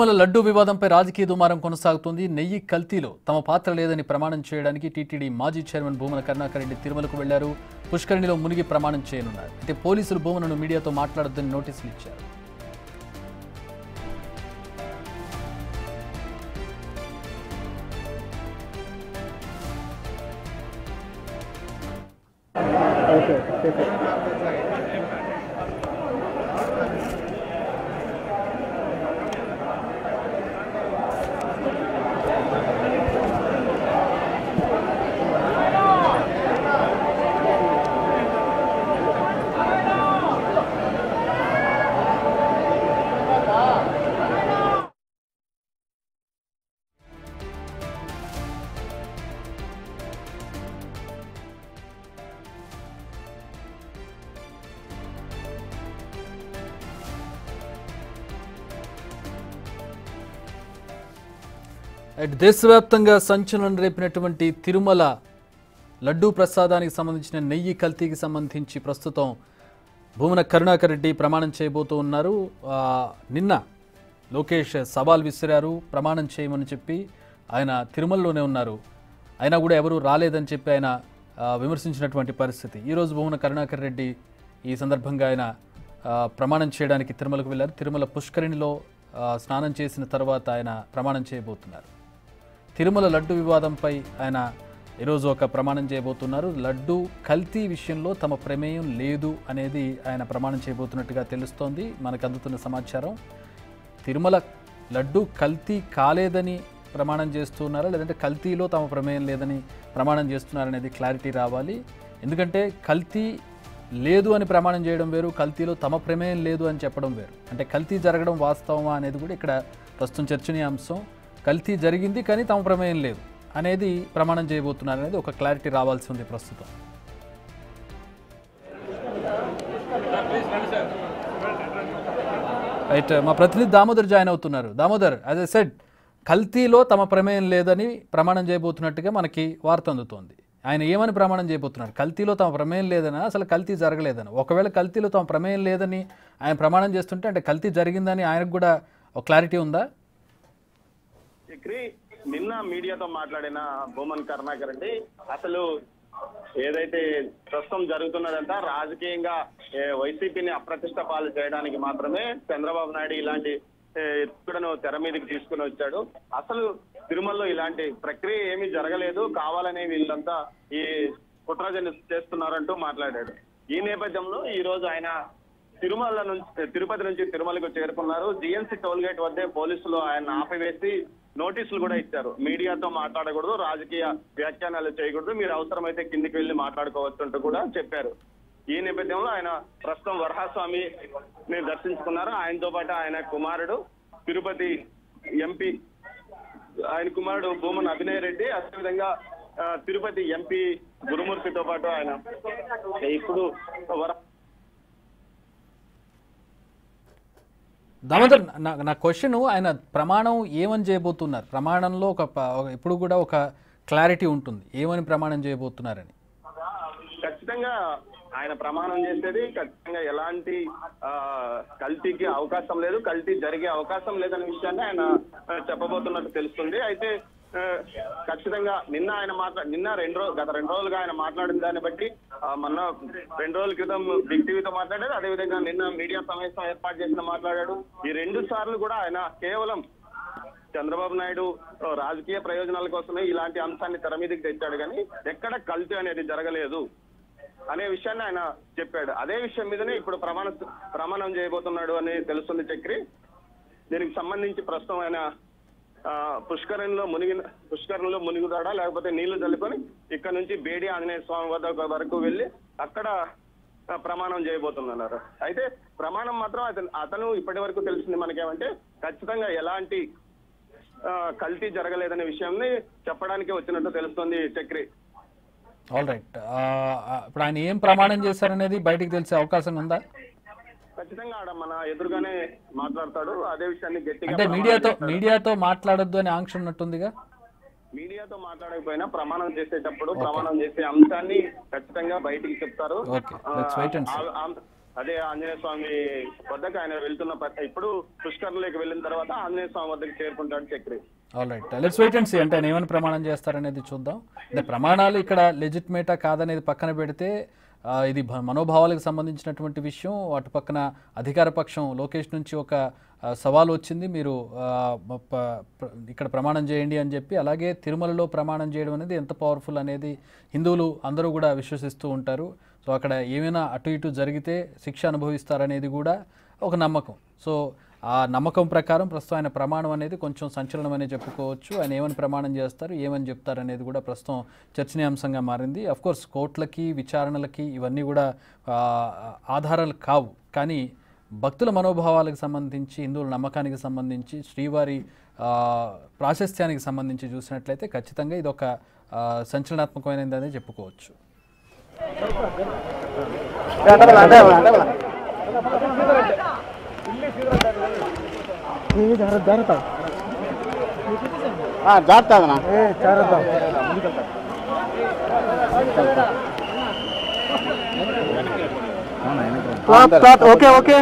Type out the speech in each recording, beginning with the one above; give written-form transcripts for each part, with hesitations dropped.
తిరుమల లడ్డూ వివాదంపై రాజకీయ దుమారం కొనసాగుతోంది. నెయ్యి కల్తీలో తమ పాత్ర లేదని ప్రమాణం చేయడానికి టీటీడీ మాజీ చైర్మన్ భూమన కరుణాకర్ రెడ్డి తిరుమలకు వెళ్లారు. పుష్కరిణిలో మునిగి ప్రమాణం చేయనున్నారు. అయితే పోలీసులు భూమనను మీడియాతో మాట్లాడొద్దని నోటీసులు ఇచ్చారు. దేశవ్యాప్తంగా సంచలనం రేపినటువంటి తిరుమల లడ్డూ ప్రసాదానికి సంబంధించిన నెయ్యి కల్తీకి సంబంధించి ప్రస్తుతం భూమన కరుణాకర్ రెడ్డి ప్రమాణం చేయబోతూ ఉన్నారు. నిన్న లోకేష్ సవాల్ విసిరారు, ప్రమాణం చేయమని చెప్పి. ఆయన తిరుమలలోనే ఉన్నారు, అయినా కూడా ఎవరూ రాలేదని చెప్పి ఆయన విమర్శించినటువంటి పరిస్థితి. ఈరోజు భూమన కరుణాకర్ రెడ్డి ఈ సందర్భంగా ఆయన ప్రమాణం చేయడానికి తిరుమలకు వెళ్ళారు. తిరుమల పుష్కరిణిలో స్నానం చేసిన తర్వాత ఆయన ప్రమాణం చేయబోతున్నారు. తిరుమల లడ్డు వివాదంపై ఆయన ఈరోజు ఒక ప్రమాణం చేయబోతున్నారు. లడ్డు కల్తీ విషయంలో తమ ప్రమేయం లేదు అనేది ఆయన ప్రమాణం చేయబోతున్నట్టుగా తెలుస్తోంది. మనకు అందుతున్న సమాచారం. తిరుమల లడ్డు కల్తీ కాలేదని ప్రమాణం చేస్తున్నారా, లేదంటే కల్తీలో తమ ప్రమేయం లేదని ప్రమాణం చేస్తున్నారనేది క్లారిటీ రావాలి. ఎందుకంటే కల్తీ లేదు అని ప్రమాణం చేయడం వేరు, కల్తీలో తమ ప్రమేయం లేదు అని చెప్పడం వేరు. అంటే కల్తీ జరగడం వాస్తవమా అనేది కూడా ఇక్కడ ప్రస్తుతం చర్చనీయాంశం. కల్తీ జరిగింది కానీ తమ ప్రమేయం లేదు అనేది ప్రమాణం చేయబోతున్నారు అనేది ఒక క్లారిటీ రావాల్సి ఉంది ప్రస్తుతం. రైట్, మా ప్రతినిధి దామోదర్ జాయిన్ అవుతున్నారు. దామోదర్, యాజ్ ఐ సెడ్, కల్తీలో తమ ప్రమేయం లేదని ప్రమాణం చేయబోతున్నట్టుగా మనకి వార్త అందుతోంది. ఆయన ఏమని ప్రమాణం చేయబోతున్నారు? కల్తీలో తమ ప్రమేయం లేదనా, అసలు కల్తీ జరగలేదని? ఒకవేళ కల్తీలో తమ ప్రమేయం లేదని ఆయన ప్రమాణం చేస్తుంటే అంటే కల్తీ జరిగిందని ఆయనకు కూడా ఒక క్లారిటీ ఉందా? నిన్న మీడియాతో మాట్లాడిన భూమన్ కరుణాకర్ రెడ్డి అసలు ఏదైతే ప్రస్తుతం జరుగుతున్నదంతా రాజకీయంగా వైసీపీని అప్రతిష్ట పాలు చేయడానికి మాత్రమే చంద్రబాబు నాయుడు ఇలాంటి ఎత్తుకుడను తెర మీదకి తీసుకుని వచ్చాడు. అసలు తిరుమలలో ఇలాంటి ప్రక్రియ ఏమీ జరగలేదు, కావాలనే వీళ్ళంతా ఈ కుట్రజని చేస్తున్నారంటూ మాట్లాడాడు. ఈ నేపథ్యంలో ఈ రోజు ఆయన తిరుపతి నుంచి తిరుమలకు చేరుకున్నారు. జిఎన్సీ టోల్ గేట్ వద్దే పోలీసులు ఆయన ఆపివేసి నోటీసులు కూడా ఇచ్చారు. మీడియాతో మాట్లాడకూడదు, రాజకీయ వ్యాఖ్యానాలు చేయకూడదు, మీరు అవసరమైతే కిందికి వెళ్లి మాట్లాడుకోవచ్చు అంటూ కూడా చెప్పారు. ఈ నేపథ్యంలో ఆయన ప్రస్తుతం వరహాస్వామిని దర్శించుకున్నారు. ఆయనతో పాటు ఆయన కుమారుడు తిరుపతి ఎంపీ, ఆయన కుమారుడు భూమన్ అభినయ్ రెడ్డి, అదేవిధంగా తిరుపతి ఎంపీ గురుమూర్తితో పాటు ఆయన ఇప్పుడు దామోదర్, నా క్వశ్చన్, ఆయన ప్రమాణం ఏమని చేయబోతున్నారు? ప్రమాణంలో ఇప్పుడు కూడా ఒక క్లారిటీ ఉంటుంది, ఏమని ప్రమాణం చేయబోతున్నారని. ఖచ్చితంగా ఆయన ప్రమాణం చేసేది ఖచ్చితంగా ఎలాంటి కల్తీకి అవకాశం లేదు, కల్తీ జరిగే అవకాశం లేదనే విషయాన్ని ఆయన చెప్పబోతున్నట్టు తెలుస్తుంది. అయితే ఖచ్చితంగా నిన్న గత 2 రోజులుగా ఆయన మాట్లాడిన దాన్ని బట్టి మొన్న 2 రోజుల క్రితం బిగ్ టీవీతో మాట్లాడాడు, అదేవిధంగా నిన్న మీడియా సమావేశం ఏర్పాటు చేసిన మాట్లాడాడు. ఈ 2 సార్లు కూడా ఆయన కేవలం చంద్రబాబు నాయుడు రాజకీయ ప్రయోజనాల కోసమే ఇలాంటి అంశాన్ని తెర మీదకి తెచ్చాడు, కానీ ఎక్కడ కల్తీ అనేది జరగలేదు అనే విషయాన్ని ఆయన చెప్పాడు. అదే విషయం మీదనే ఇప్పుడు ప్రమాణం చేయబోతున్నాడు అని తెలుస్తుంది చక్రి. దీనికి సంబంధించి ప్రస్తుతం ఆయన పుష్కరంలో మునిగుతాడా, లేకపోతే నీళ్లు చల్లుకొని ఇక్కడ నుంచి బేడి ఆంజనేయ స్వామి వరకు వెళ్ళి అక్కడ ప్రమాణం చేయబోతున్నారు. అయితే ప్రమాణం మాత్రం అతను ఇప్పటి వరకు తెలిసింది మనకేమంటే ఖచ్చితంగా ఎలాంటి కల్తీ జరగలేదనే విషయాన్ని చెప్పడానికి వచ్చినట్టు తెలుస్తుంది చక్రి. ఆల్ రైట్, ఇప్పుడు ఆయన ఏం ప్రమాణం చేశారనేది బయటికి తెలిసే అవకాశం ఉందా? ఖచ్చితంగా ఆడ మన ఎదురుగానే మాట్లాడతాడు. అదే విషయాన్ని గట్టిగా అంటే మీడియాతో మాట్లాడొద్దు అని ఆంక్ష ఉన్నట్టుందిగా. మీడియాతో మాట్లాడకపోయినా ప్రమాణం చేసేటప్పుడు ప్రమాణం చేసే అంశాన్ని ఖచ్చితంగా బయటికి చెప్తారు. అదే ఆంజనేయ స్వామి వద్దకు ఆయన వెళ్తున్న ఇప్పుడు పుష్కరంలోకి వెళ్ళిన తర్వాత ఆంజనేయ స్వామి వద్దకు చేరుకుంటాడు Chakri. All right, let's wait and see. అంటే ఆయన ఏమని ప్రమాణం చేస్తారనేది చూద్దాం. అంటే ప్రమాణాలు ఇక్కడ లెజిట్మేటా కాదనేది పక్కన పెడితే ఇది మనోభావాలకు సంబంధించినటువంటి విషయం. అటు పక్కన అధికార పక్షం లోకేష్ నుంచి ఒక సవాల్ వచ్చింది, మీరు ఇక్కడ ప్రమాణం చేయండి అని చెప్పి. అలాగే తిరుమలలో ప్రమాణం చేయడం అనేది ఎంత పవర్ఫుల్ అనేది హిందువులు అందరూ కూడా విశ్వసిస్తూ ఉంటారు. సో అక్కడ ఏమైనా అటు ఇటు జరిగితే శిక్ష అనుభవిస్తారనేది కూడా ఒక నమ్మకం. సో ఆ నమ్మకం ప్రకారం ప్రస్తుతం ఆయన ప్రమాణం అనేది కొంచెం సంచలనం అనే చెప్పుకోవచ్చు. ఆయన ఏమని ప్రమాణం చేస్తారు, ఏమని చెప్తారు అనేది కూడా ప్రస్తుతం చర్చనీయాంశంగా మారింది. అఫ్కోర్స్ కోర్టులకి విచారణలకి ఇవన్నీ కూడా ఆధారాలు కావు, కానీ భక్తుల మనోభావాలకు సంబంధించి, హిందువుల నమ్మకానికి సంబంధించి, శ్రీవారి ప్రాశస్త్యానికి సంబంధించి చూసినట్లయితే ఖచ్చితంగా ఇది ఒక సంచలనాత్మకమైనదని చెప్పుకోవచ్చు. Okay okay.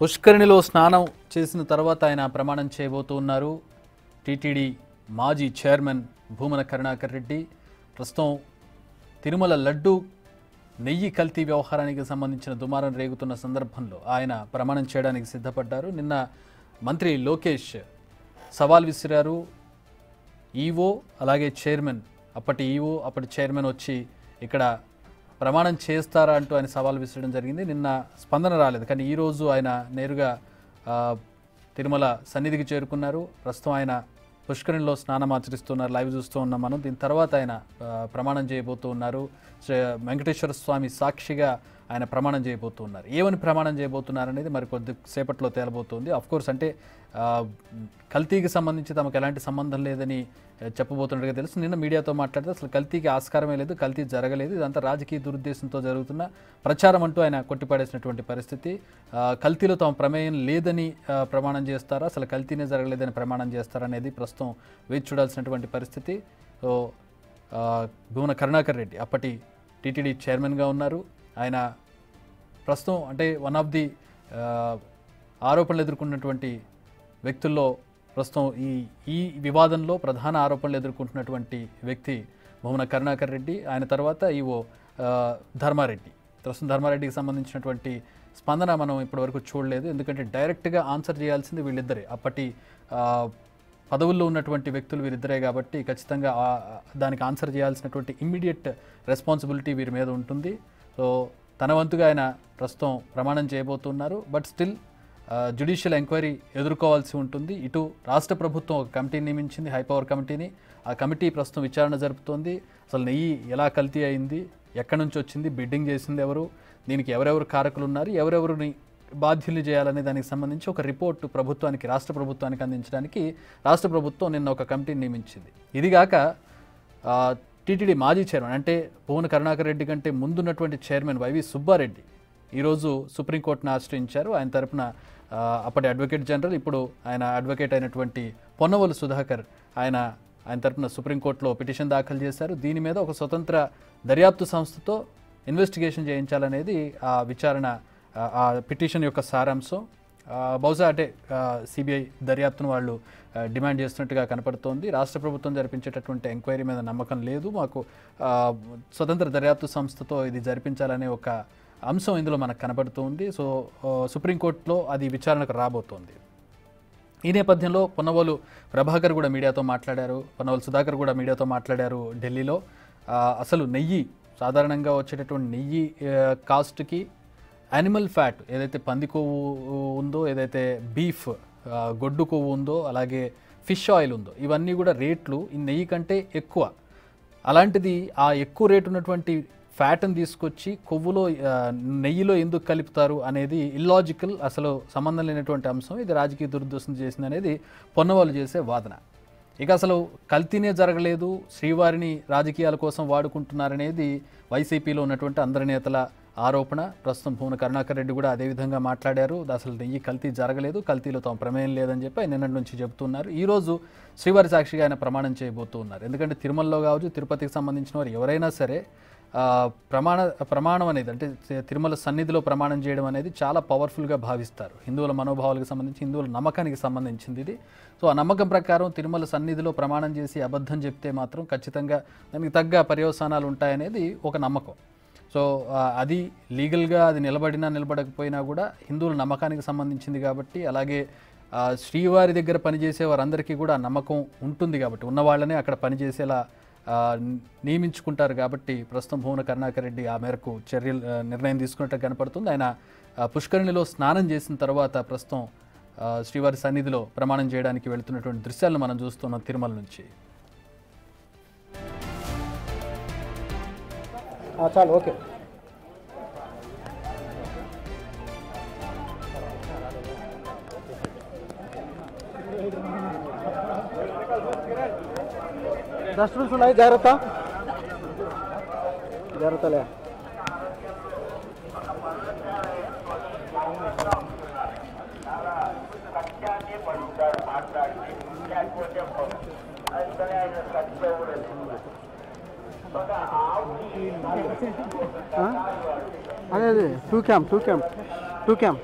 పుష్కరిణిలో స్నానం చేసిన తర్వాత ఆయన ప్రమాణం చేయబోతూ ఉన్నారు. టీటీడీ మాజీ చైర్మన్ భూమన కరుణాకర్ రెడ్డి ప్రస్తుతం తిరుమల లడ్డు నెయ్యి కల్తీ వ్యవహారానికి సంబంధించిన దుమారం రేగుతున్న సందర్భంలో ఆయన ప్రమాణం చేయడానికి సిద్ధపడ్డారు. నిన్న మంత్రి లోకేష్ సవాల్ విసిరారు. ఈవో అలాగే చైర్మన్, అప్పటి ఈవో అప్పటి చైర్మన్ వచ్చి ఇక్కడ ప్రమాణం చేస్తారా అంటూ ఆయన సవాల్ విసరడం జరిగింది. నిన్న స్పందన రాలేదు, కానీ ఈరోజు ఆయన నేరుగా తిరుమల సన్నిధికి చేరుకున్నారు. ప్రస్తుతం ఆయన పుష్కరిణిలో స్నానం ఆచరిస్తున్నారు, లైవ్ చూస్తూ ఉన్నాం మనం. దీని తర్వాత ఆయన ప్రమాణం చేయబోతూ ఉన్నారు. వెంకటేశ్వర స్వామి సాక్షిగా ఆయన ప్రమాణం చేయబోతూ ఉన్నారు. ఏమని ప్రమాణం చేయబోతున్నారు అనేది మరి కొద్ది సేపట్లో తేలబోతుంది. ఆఫ్కోర్స్ అంటే కల్తీకి సంబంధించి తమకు ఎలాంటి సంబంధం లేదని చెప్పబోతున్నట్టుగా తెలుసు. నిన్న మీడియాతో మాట్లాడితే అసలు కల్తీకి ఆస్కారమే లేదు, కల్తీ జరగలేదు, ఇదంతా రాజకీయ దురుద్దేశంతో జరుగుతున్న ప్రచారం అంటూ ఆయన కొట్టిపడేసినటువంటి పరిస్థితి. కల్తీలో తమ ప్రమేయం లేదని ప్రమాణం చేస్తారా, అసలు కల్తీనే జరగలేదని ప్రమాణం చేస్తారా అనేది ప్రస్తుతం వేచి చూడాల్సినటువంటి పరిస్థితి. సో భూమన కరుణాకర్ రెడ్డి అప్పటి టీటీడీ చైర్మన్గా ఉన్నారు. ఆయన ప్రస్తుతం అంటే వన్ ఆఫ్ ది ఆరోపణలు ఎదుర్కొన్నటువంటి వ్యక్తుల్లో ప్రస్తుతం ఈ వివాదంలో ప్రధాన ఆరోపణలు ఎదుర్కొంటున్నటువంటి వ్యక్తి భూమన కరుణాకర్ రెడ్డి. ఆయన తర్వాత ఈవో ధర్మారెడ్డి. ప్రస్తుతం ధర్మారెడ్డికి సంబంధించినటువంటి స్పందన మనం ఇప్పటివరకు చూడలేదు, ఎందుకంటే డైరెక్ట్గా ఆన్సర్ చేయాల్సింది వీళ్ళిద్దరే, అప్పటి పదవుల్లో ఉన్నటువంటి వ్యక్తులు వీరిద్దరే కాబట్టి ఖచ్చితంగా దానికి ఆన్సర్ చేయాల్సినటువంటి ఇమ్మీడియట్ రెస్పాన్సిబిలిటీ వీరి మీద ఉంటుంది. సో తన వంతుగా ఆయన ప్రస్తుతం ప్రమాణం చేయబోతున్నారు. బట్ స్టిల్ జ్యుడిషియల్ ఎంక్వైరీ ఎదుర్కోవాల్సి ఉంటుంది. ఇటు రాష్ట్ర ప్రభుత్వం ఒక కమిటీని నియమించింది, హైపవర్ కమిటీని. ఆ కమిటీ ప్రస్తుతం విచారణ జరుపుతోంది. అసలు నెయ్యి ఎలా కల్తీ అయింది, ఎక్కడి నుంచి వచ్చింది, బిడ్డింగ్ చేసింది ఎవరు, దీనికి ఎవరెవరు కారకులు ఉన్నారు, ఎవరెవరిని బాధ్యులు చేయాలనే దానికి సంబంధించి ఒక రిపోర్టు ప్రభుత్వానికి, రాష్ట్ర ప్రభుత్వానికి అందించడానికి రాష్ట్ర ప్రభుత్వం నిన్న ఒక కమిటీని నియమించింది. ఇదిగాక టీటీడీ మాజీ చైర్మన్ అంటే భూమన కరుణాకర్ రెడ్డి కంటే ముందున్నటువంటి చైర్మన్ వైవి సుబ్బారెడ్డి ఈరోజు సుప్రీంకోర్టును ఆశ్రయించారు. ఆయన తరపున అప్పటి అడ్వకేట్ జనరల్, ఇప్పుడు ఆయన అడ్వకేట్ అయినటువంటి పొన్నవోలు సుధాకర్ ఆయన తరపున సుప్రీంకోర్టులో పిటిషన్ దాఖలు చేశారు. దీని మీద ఒక స్వతంత్ర దర్యాప్తు సంస్థతో ఇన్వెస్టిగేషన్ చేయించాలనేది ఆ విచారణ, ఆ పిటిషన్ యొక్క సారాంశం. బహుశా అంటే సిబిఐ దర్యాప్తును వాళ్ళు డిమాండ్ చేస్తున్నట్టుగా కనపడుతోంది. రాష్ట్ర ప్రభుత్వం జరిపించేటటువంటి ఎంక్వైరీ మీద నమ్మకం లేదు, మాకు స్వతంత్ర దర్యాప్తు సంస్థతో ఇది జరిపించాలనే ఒక అంశం ఇందులో మనకు కనబడుతుంది. సో సుప్రీంకోర్టులో అది విచారణకు రాబోతోంది. ఈ నేపథ్యంలో పొన్నవోలు ప్రభాకర్ కూడా మీడియాతో మాట్లాడారు, పొన్నవోలు సుధాకర్ కూడా మీడియాతో మాట్లాడారు ఢిల్లీలో. అసలు నెయ్యి, సాధారణంగా వచ్చేటటువంటి నెయ్యి కాస్ట్కి యానిమల్ ఫ్యాట్ ఏదైతే పంది కొవ్వు ఉందో, ఏదైతే బీఫ్ గొడ్డు కొవ్వు ఉందో, అలాగే ఫిష్ ఆయిల్ ఉందో, ఇవన్నీ కూడా రేట్లు ఈ నెయ్యి కంటే ఎక్కువ. అలాంటిది ఆ ఎక్కువ రేటు ఉన్నటువంటి ఫ్యాట్ని తీసుకొచ్చి కొవ్వులో నెయ్యిలో ఎందుకు కలుపుతారు అనేది ఇల్లాజికల్, అసలు సంబంధం లేనటువంటి అంశం. ఇది రాజకీయ దురుద్దేశం చేసింది అనేది పొన్నవాళ్ళు చేసే వాదన. ఇక అసలు కల్తీనే జరగలేదు, శ్రీవారిని రాజకీయాల కోసం వాడుకుంటున్నారనేది వైసీపీలో ఉన్నటువంటి అందరి నేతల ఆరోపణ. ప్రస్తుతం భూమన కరుణాకర్ రెడ్డి కూడా అదేవిధంగా మాట్లాడారు. అసలు నెయ్యి కల్తీ జరగలేదు, కల్తీలో తమ ప్రమేయం లేదని చెప్పి ఆయన నిన్నటి నుంచి చెబుతున్నారు. ఈరోజు శ్రీవారి సాక్షిగా ఆయన ప్రమాణం చేయబోతూ ఉన్నారు. ఎందుకంటే తిరుమలలో కావచ్చు, తిరుపతికి సంబంధించిన వారు ఎవరైనా సరే ప్రమాణం అనేది, అంటే తిరుమల సన్నిధిలో ప్రమాణం చేయడం అనేది చాలా పవర్ఫుల్గా భావిస్తారు. హిందువుల మనోభావాలకు సంబంధించి, హిందువుల నమ్మకానికి సంబంధించింది ఇది. సో ఆ నమ్మకం ప్రకారం తిరుమల సన్నిధిలో ప్రమాణం చేసి అబద్ధం చెప్తే మాత్రం ఖచ్చితంగా దానికి తగ్గ పర్యవసానాలు ఉంటాయనేది ఒక నమ్మకం. సో అది లీగల్గా అది నిలబడినా నిలబడకపోయినా కూడా హిందువుల నమ్మకానికి సంబంధించింది కాబట్టి, అలాగే శ్రీవారి దగ్గర పనిచేసే వారందరికీ కూడా నమ్మకం ఉంటుంది కాబట్టి, ఉన్న వాళ్ళనే అక్కడ పనిచేసేలా నియమించుకుంటారు కాబట్టి ప్రస్తుతం భూమన కరుణాకర్ రెడ్డి ఆ మేరకు నిర్ణయం తీసుకున్నట్టు కనపడుతుంది. ఆయన పుష్కరిణిలో స్నానం చేసిన తర్వాత ప్రస్తుతం శ్రీవారి సన్నిధిలో ప్రమాణం చేయడానికి వెళుతున్నటువంటి దృశ్యాలను మనం చూస్తున్నాం తిరుమల నుంచి. చాలు, ఓకే. డస్ట్బిన్స్ ఉన్నాయి, జాగ్రత్త జాగ్రత్తలే. అదే అదే టూ క్యామ్